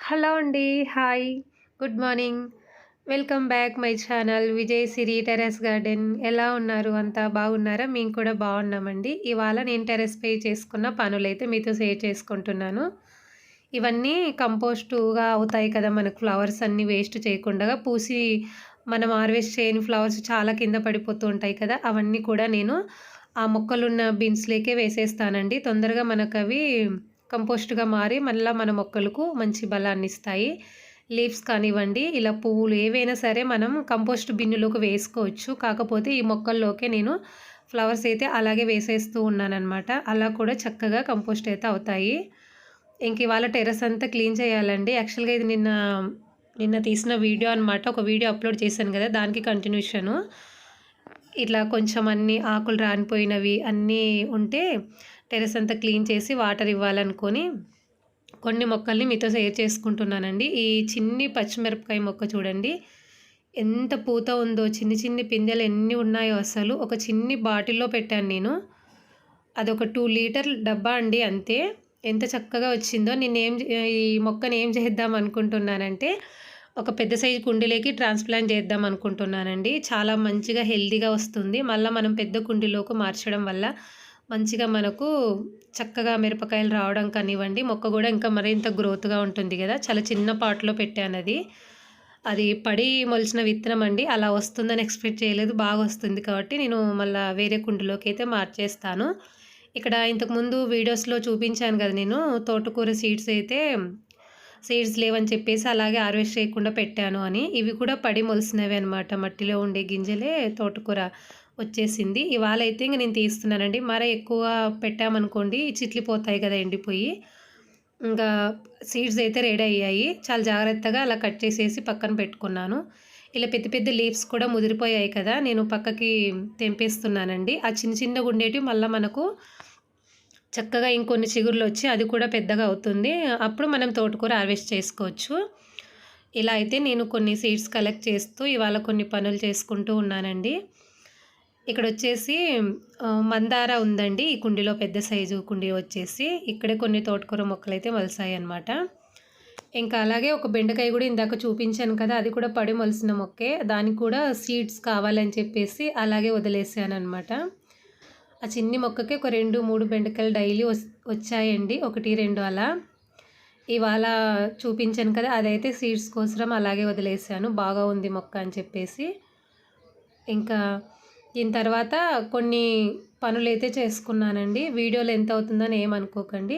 Hello అండి. Hi. Good morning. Welcome back my channel Vijay Siri terrace garden. ఎలా ఉన్నారు? అంతా బాగున్నారా? మేము కూడా బాగున్నామండి. ఇవాళ నేను టెర్రస్‌పై చేసుకున్న పనులైతే మీతో షేర్ చేసుకుంటున్నాను. ఇవన్నీ కంపోస్టుగా అవుతాయి కదా! మనకు ఫ్లవర్స్ అన్నీ వేస్ట్ చేయకుండా పూసి మనం హార్వెస్ట్ చేయని ఫ్లవర్స్ చాలా కింద పడిపోతూ ఉంటాయి కదా! అవన్నీ కూడా నేను ఆ మొక్కలున్న బిన్స్‌లోకే వేసేస్తానండి. తొందరగా మనకవి కంపోస్ట్‌గా మారి మళ్ళా మన మొక్కలకు మంచి బలాన్నిస్తాయి. లీవ్స్ కానివ్వండి, ఇలా పువ్వులు ఏవైనా సరే మనం కంపోస్ట్ బిన్నులోకి వేసుకోవచ్చు. కాకపోతే ఈ మొక్కల్లోకే నేను ఫ్లవర్స్ అయితే అలాగే వేసేస్తూ ఉన్నాననమాట. అలా కూడా చక్కగా కంపోస్ట్ అయితే అవుతాయి. ఇంక ఇవాళ టెర్రస్ అంతా క్లీన్ చేయాలండి. యాక్చువల్‌గా ఇది నిన్న తీసిన వీడియో అనమాట. ఒక వీడియో అప్‌లోడ్ చేశాను గదా! దానికి కంటిన్యూషను. ఇట్లా కొంచెం అన్నీ ఆకులు రాలిపోయినవి అన్నీ ఉంటే టెర్రస్ అంతా క్లీన్ చేసి వాటర్ ఇవ్వాలనుకోని కొన్ని మొక్కల్ని మీతో షేర్ చేసుకుంటున్నానండి. ఈ చిన్ని పచ్చిమిరపకాయ మొక్క చూడండి. ఎంత పూత ఉందో, చిన్ని చిన్ని పిందెలు ఎన్ని ఉన్నాయో అసలు. ఒక చిన్ని బాటిల్‌లో పెట్టాను నేను. అదొక 2 లీటర్ల డబ్బా అండి అంతే. ఎంత చక్కగా వచ్చిందో. ఈ మొక్కని ఏం చేద్దాం అనుకుంటున్నానంటే, ఒక పెద్ద సైజు కుండీలోకి ట్రాన్స్‌ప్లాంట్ చేద్దాం అనుకుంటున్నానండి. చాలా మంచిగా హెల్తీగా వస్తుంది. మళ్ళా మనం పెద్ద కుండీలోకి మార్చడం వల్ల మంచిగా మనకు చక్కగా మిరపకాయలు రావడం కానివ్వండి, మొక్క గూడా ఇంకా మరింత గ్రోత్‌గా ఉంటుంది గదా! చాలా చిన్న పాట్‌లో పెట్టానది. అది పడి మొలిచిన విత్తనం అండి. అలా వస్తుందని ఎక్స్‌పెక్ట్ చేయలేదు. బాగొస్తుంది కాబట్టి నేను మళ్ళా వేరే కుండీలోకైతే మార్చేస్తాను. ఇక్కడ ఇంతకుముందు వీడియోస్‌లో చూపించాను గదా! నేను తోటకూర సీడ్స్ లేవని చెప్పేసి అలాగే హార్వెస్ట్ చేయకుండా పెట్టాను అని. ఇవి కూడా పడి మొలిసినవే అనమాట. మట్టిలో ఉండే గింజలే తోటకూర వచ్చేసింది. ఇవాళైతే ఇంక నేను తీస్తున్నానండి. ఎక్కువ పెట్టామనుకోండి చిట్లిపోతాయి కదా ఎండిపోయి. ఇంకా సీడ్స్ అయితే రెడీ అయ్యాయి. చాలా జాగ్రత్తగా అలా కట్ చేసేసి పక్కన పెట్టుకున్నాను. ఇలా పెద్ద పెద్ద లీవ్స్ కూడా ముదిరిపోయాయి కదా! నేను పక్కకి తెంపేస్తున్నానండి. ఆ చిన్న చిన్నగుండేటివి మళ్ళా మనకు చక్కగా ఇంకొన్ని చిగుర్లొచ్చి అది కూడా పెద్దగా అవుతుంది. అప్పుడు మనం తోటకూర హార్వెస్ట్ చేసుకోవచ్చు. ఇలా అయితే నేను కొన్ని సీడ్స్ కలెక్ట్ చేస్తూ ఇవాళ కొన్ని పనులు చేసుకుంటూ ఉన్నానండి. ఇక్కడొచ్చేసి మందార ఉందండి. ఈ కుండీలో పెద్ద సైజు కుండీ వచ్చేసి. ఇక్కడే కొన్ని తోటకూర మొక్కలైతే మొలిసాయన్నమాట. ఇంకా అలాగే ఒక బెండకాయ గూడా ఇందాక చూపించాను కదా! అది కూడా పడి మొలిసిన మొక్కే. దానికి కూడా సీడ్స్ కావాలని చెప్పేసి అలాగే వదిలేసాననమాట. ఆ చిన్ని మొక్కకి ఒక 2, 3 బెండకాయలు డైలీ వచ్చాయండి. 1, 2 అలా. ఇవాళ చూపించాను కదా! అదైతే సీడ్స్ కోసరం అలాగే వదిలేసాను. బాగా ఉంది మొక్క అని చెప్పేసి. ఇంకా దీని తర్వాత కొన్ని పనులైతే చేసుకున్నానండి. వీడియో లెంత్ అవుతుందని ఏమనుకోకండి.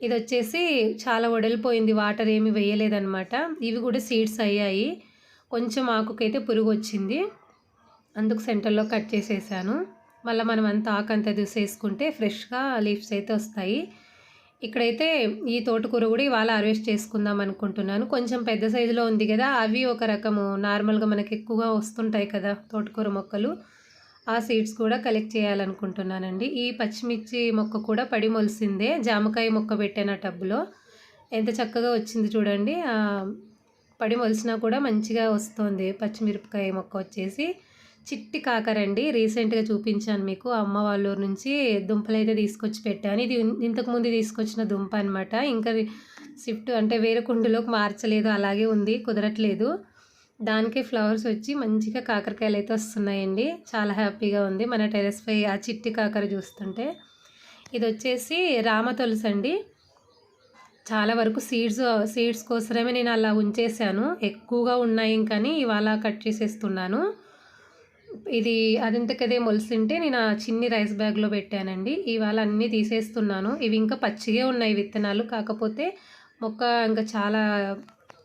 ఇదొచ్చేసి చాలా వడలిపోయింది. వాటర్ ఏమి వేయలేదనమాట. ఇవి కూడా సీడ్స్ అయ్యాయి. కొంచెం ఆకుకైతే పురుగొచ్చింది. అందుకు సెంటర్‌లో కట్ చేసేసాను. మళ్ళా మనం ఆకంతా తీసేసుకుంటే ఫ్రెష్‌గా లీవ్స్ అయితే వస్తాయి. ఇక్కడైతే ఈ తోటకూర కూడా ఇవాళ హార్వెస్ట్ చేసుకుందాం అనుకుంటున్నాను. కొంచెం పెద్ద సైజులో ఉంది కదా! అవి ఒక రకము నార్మల్‌గా మనకి ఎక్కువగా వస్తుంటాయి కదా! తోటకూర మొక్కలు. ఆ సీడ్స్ కూడా కలెక్ట్ చేయాలనుకుంటున్నానండి. ఈ పచ్చిమిర్చి మొక్క కూడా పడి మొలిసిందే. జామకాయ మొక్క పెట్టాను ఆ టబ్‌లో. ఎంత చక్కగా వచ్చింది చూడండి. పడి మొలిసినా కూడా మంచిగా వస్తోంది. పచ్చిమిరపకాయ మొక్క వచ్చేసి చిట్టి కాకరండి. రీసెంట్‌గా చూపించాను మీకు. అమ్మ వాళ్ళ ఊరు నుంచి దుంపలైతే తీసుకొచ్చి పెట్టాను. ఇది ఇంతకుముందు తీసుకొచ్చిన దుంప అనమాట. ఇంకా షిఫ్ట్ అంటే వేరే కుండీలోకి మార్చలేదు. అలాగే ఉంది. కుదరట్లేదు. దానికే ఫ్లవర్స్ వచ్చి మంచిగా కాకరకాయలైతే వస్తున్నాయండి. చాలా హ్యాపీగా ఉంది. మన టెర్రస్‌పై ఆ చిట్టి కాకర చూస్తుంటే. ఇదొచ్చేసి రామ తులసండి. చాలా వరకు సీడ్స్ కోసరమే నేను అలా ఉంచేసాను. ఎక్కువగా ఉన్నాయి ఇంకని ఇవాళ కట్ చేసేస్తున్నాను. ఇది అదింతకదే మొలిసింటే నేను ఆ చిన్ని రైస్ బ్యాగ్‌లో పెట్టానండి. ఇవాళ అన్నీ తీసేస్తున్నాను. ఇవి ఇంకా పచ్చిగే ఉన్నాయి విత్తనాలు. కాకపోతే మొక్క ఇంకా చాలా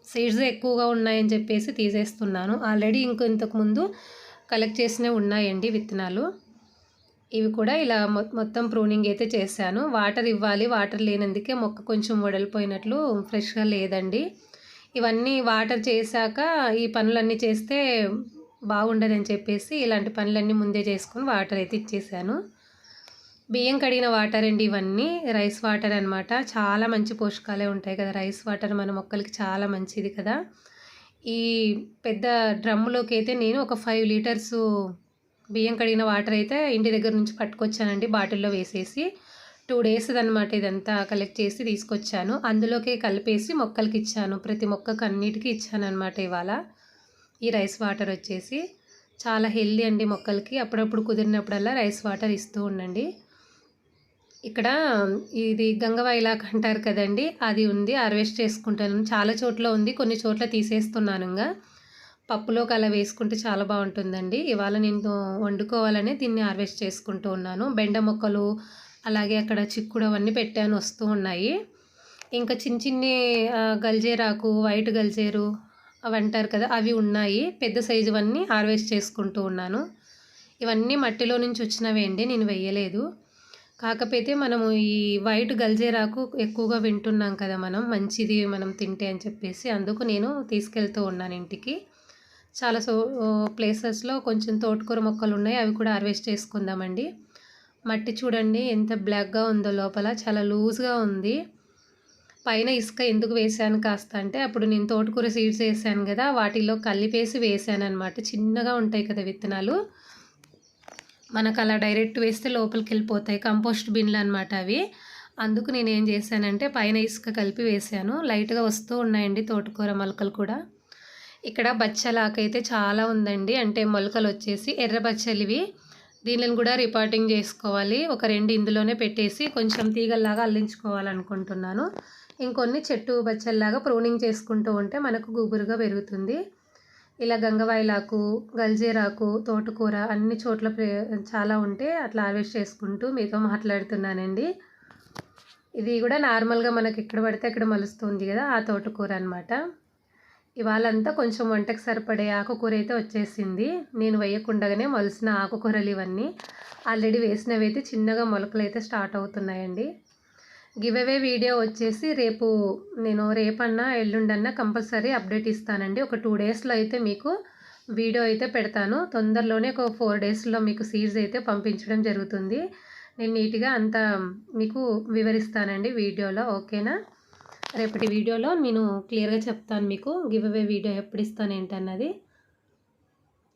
సీడ్స్ ఎక్కువగా ఉన్నాయని చెప్పేసి తీసేస్తున్నాను. ఆల్రెడీ ఇంతకుముందు కలెక్ట్ చేసినవి ఉన్నాయండి విత్తనాలు. ఇవి కూడా ఇలా మొత్తం ప్రూనింగ్ అయితే చేశాను. వాటర్ ఇవ్వాలి. వాటర్ లేనందుకే మొక్క కొంచెం వడలిపోయినట్లు ఫ్రెష్‌గా లేదండి. ఇవన్నీ వాటర్ చేశాక ఈ పనులన్నీ చేస్తే బాగుండదని చెప్పేసి ఇలాంటి పనులన్నీ ముందే చేసుకొని వాటర్ అయితే ఇచ్చేసాను. బియ్యం కడిగిన వాటర్ అండి ఇవన్నీ. రైస్ వాటర్ అనమాట. చాలా మంచి పోషకాలే ఉంటాయి కదా! రైస్ వాటర్ మన మొక్కలకి చాలా మంచిది కదా! ఈ పెద్ద డ్రమ్ములోకి అయితే నేను ఒక 5 లీటర్సు బియ్యం కడిగిన వాటర్ అయితే ఇంటి దగ్గర నుంచి పట్టుకొచ్చానండి బాటిల్‌లో వేసేసి. 2 డేస్‌దనమాట ఇదంతా కలెక్ట్ చేసి తీసుకొచ్చాను. అందులోకే కలిపేసి మొక్కలకిచ్చాను. ప్రతి మొక్కకు అన్నిటికి ఇచ్చాననమాట ఇవాళ. ఈ రైస్ వాటర్ వచ్చేసి చాలా హెల్తీ అండి మొక్కలకి. అప్పుడప్పుడు కుదిరినప్పుడల్లా రైస్ వాటర్ ఇస్తూ ఉండండి. ఇక్కడ ఇది గంగవాయిలాకు అంటారు కదండీ! అది ఉంది. హార్వెస్ట్ చేసుకుంటాను. చాలా చోట్ల ఉంది. కొన్ని చోట్ల తీసేస్తున్నాను ఇంగా. పప్పులోకి అలా వేసుకుంటే చాలా బావుంటుందండి. ఇవాళ నేను వండుకోవాలనే దీన్ని హార్వెస్ట్ చేసుకుంటూ ఉన్నాను. బెండ మొక్కలు, అలాగే అక్కడ చిక్కుడు అవన్నీ పెట్టాను, వస్తూ ఉన్నాయి. ఇంకా చిన్ని చిన్ని గల్జేరాకు, వైట్ గల్జేరు అవంటారు కదా! అవి ఉన్నాయి. పెద్ద సైజువన్నీ హార్వెస్ట్ చేసుకుంటూ ఉన్నాను. ఇవన్నీ మట్టిలో నుంచి వచ్చినవే అండి. నేను వెయ్యలేదు. కాకపోతే మనము ఈ వైట్ గల్జేరాకు ఎక్కువగా వింటున్నాం కదా మనం, మంచిది మనం తింటే అని చెప్పేసి, అందుకు నేను తీసుకెళ్తూ ఉన్నాను ఇంటికి. చాలా ప్లేసెస్‌లో కొంచెం తోటకూర మొక్కలున్నాయి. అవి కూడా హార్వెస్ట్ చేసుకుందామండి. మట్టి చూడండి ఎంత బ్లాక్‌గా ఉందో లోపల. చాలా లూజ్‌గా ఉంది. పైన ఇసుక ఎందుకు వేశాను కాస్త అంటే, అప్పుడు నేను తోటకూర సీడ్స్ వేసాను కదా! వాటిలో కలిపేసి వేసాననమాట. చిన్నగా ఉంటాయి కదా విత్తనాలు. మనకు అలా డైరెక్ట్ వేస్తే లోపలికెళ్ళిపోతాయి. కంపోస్ట్ బిన్లు అనమాట అవి. అందుకు నేనేం చేశానంటే పైన ఇసుక కలిపి వేశాను. లైట్‌గా వస్తూ ఉన్నాయండి తోటకూర మొలకలు కూడా. ఇక్కడ బచ్చలాకైతే చాలా ఉందండి. అంటే మొలకలొచ్చేసి ఎర్ర బచ్చలివి. దీనిని కూడా రిపాటింగ్ చేసుకోవాలి. ఒక 2 ఇందులోనే పెట్టేసి కొంచెం తీగల్లాగా అల్లించుకోవాలనుకుంటున్నాను. ఇంకొన్ని చెట్టు బచ్చల్లాగా ప్రూనింగ్ చేసుకుంటూ ఉంటే మనకు గుబురుగా పెరుగుతుంది. ఇలా గంగవాయిలాకు, గల్జేరాకు, తోటకూర అన్ని చోట్ల చాలా ఉంటే అట్లా హార్వెస్ట్ చేసుకుంటూ మీతో మాట్లాడుతున్నానండి. ఇది కూడా నార్మల్గా మనకి ఎక్కడ పడితే అక్కడ మలుస్తుంది కదా, ఆ తోటకూర అనమాట. ఇవాళంతా కొంచెం వంటకు సరిపడే ఆకుకూర అయితే వచ్చేసింది. నేను వేయకుండానే మొలిసిన ఆకుకూరలు ఇవన్నీ. ఆల్రెడీ వేసినవైతే చిన్నగా మొలకలు అయితే స్టార్ట్ అవుతున్నాయండి. గివ్ అవే వీడియో వచ్చేసి రేపన్నా ఎల్లుండన్నా కంపల్సరీ అప్డేట్ ఇస్తానండి. ఒక 2 డేస్లో అయితే మీకు వీడియో అయితే పెడతాను. తొందరలోనే ఒక 4 డేస్లో మీకు సీడ్స్ అయితే పంపించడం జరుగుతుంది. నేను నీట్గా అంతా మీకు వివరిస్తానండి వీడియోలో, ఓకేనా? రేపటి వీడియోలో నేను క్లియర్గా చెప్తాను మీకు గివ్ అవే వీడియో ఎప్పుడు ఇస్తాను ఏంటన్నది.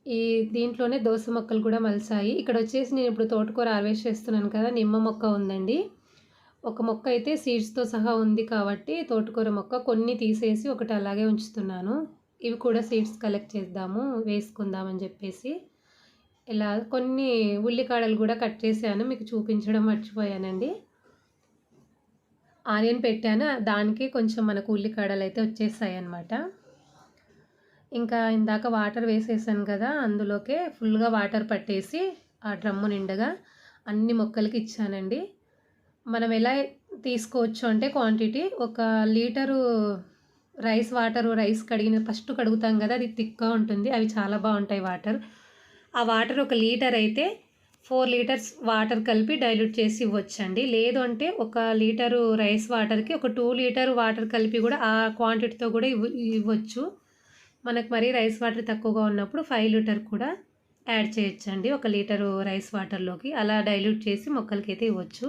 ఈ దీంట్లోనే దోస మొక్కలు కూడా మలిసాయి. ఇక్కడ వచ్చేసి నేను ఇప్పుడు తోటకూర హార్వెస్ట్ చేస్తున్నాను కదా, నిమ్మ మొక్క ఉందండి. ఒక మొక్క అయితే సీడ్స్తో సహా ఉంది కాబట్టి తోటకూర మొక్క కొన్ని తీసేసి ఒకటి అలాగే ఉంచుతున్నాను. ఇవి కూడా సీడ్స్ కలెక్ట్ చేద్దాము, వేసుకుందామని చెప్పేసి. ఇలా కొన్ని ఉల్లికాడలు కూడా కట్ చేశాను, మీకు చూపించడం మర్చిపోయానండి. ఆనియన్ పెట్టాను, దానికి కొంచెం మనకు ఉల్లికాడలు అయితే వచ్చేసాయి అన్నమాట. ఇంకా ఇందాక వాటర్ వేసేసాను కదా, అందులోకే ఫుల్గా వాటర్ పట్టేసి ఆ డ్రమ్ము నిండగా అన్ని మొక్కలకి ఇచ్చానండి. మనం ఎలా తీసుకోవచ్చు అంటే క్వాంటిటీ, 1 లీటరు రైస్ ఫస్ట్ కడుగుతాం కదా, అది థిక్గా ఉంటుంది. అవి చాలా బాగుంటాయి వాటర్. ఆ వాటర్ 1 లీటర్ అయితే 4 లీటర్స్ వాటర్ కలిపి డైల్యూట్ చేసి ఇవ్వచ్చండి. లేదు అంటే 1 లీటరు రైస్ వాటర్కి ఒక 2 లీటర్ వాటర్ కలిపి కూడా ఆ క్వాంటిటీతో కూడా ఇవ్వచ్చు. మనకు మరీ రైస్ వాటర్ తక్కువగా ఉన్నప్పుడు 5 లీటర్ కూడా యాడ్ చేయొచ్చండి 1 లీటరు రైస్ వాటర్లోకి. అలా డైల్యూట్ చేసి మొక్కలకైతే ఇవ్వచ్చు.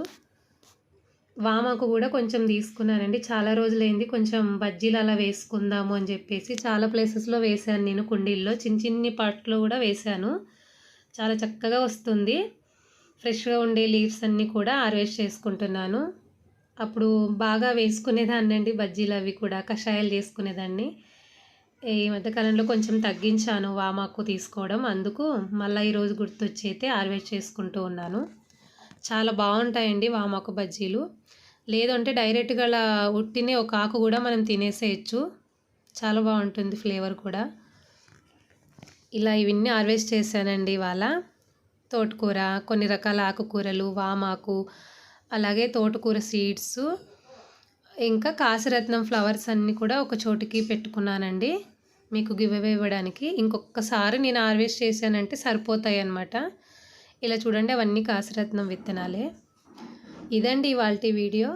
వామాకు కూడా కొంచెం తీసుకున్నానండి. చాలా రోజులైంది కొంచెం బజ్జీలు అలా వేసుకుందాము అని చెప్పేసి. చాలా ప్లేసెస్లో వేశాను నేను కుండీల్లో, చిన్ని పాట్లో కూడా వేశాను. చాలా చక్కగా వస్తుంది. ఫ్రెష్గా ఉండే లీవ్స్ అన్నీ కూడా హార్వెస్ట్ చేసుకుంటున్నాను. అప్పుడు బాగా వేసుకునేదాన్ని అండి బజ్జీలు, అవి కూడా కషాయాలు చేసుకునేదాన్ని. ఈ మధ్యకాలంలో కొంచెం తగ్గించాను వామాకు తీసుకోవడం. అందుకు మళ్ళీ ఈరోజు గుర్తొచ్చి అయితే హార్వెస్ట్ చేసుకుంటూ ఉన్నాను. చాలా బాగుంటాయండి వామాకు బజ్జీలు. లేదంటే డైరెక్ట్గా అలా ఉట్టినే ఒక ఆకు కూడా మనం తినేసేయచ్చు. చాలా బాగుంటుంది ఫ్లేవర్ కూడా. ఇలా ఇవన్నీ హార్వెస్ట్ చేశానండి ఇవాళ. తోటకూర, కొన్ని రకాల ఆకుకూరలు, వామాకు, అలాగే తోటకూర సీడ్స్, ఇంకా కాశరత్నం ఫ్లవర్స్ అన్నీ కూడా ఒక చోటికి పెట్టుకున్నానండి మీకు గివ్ అవే ఇవ్వడానికి. ఇంకొకసారి నేను హార్వెస్ట్ చేశానంటే సరిపోతాయి అన్నమాట. ఇలా చూడండి, అవన్నీ కాశరత్నం విత్తనాలే. ఇదండి ఇవాల్టి వీడియో.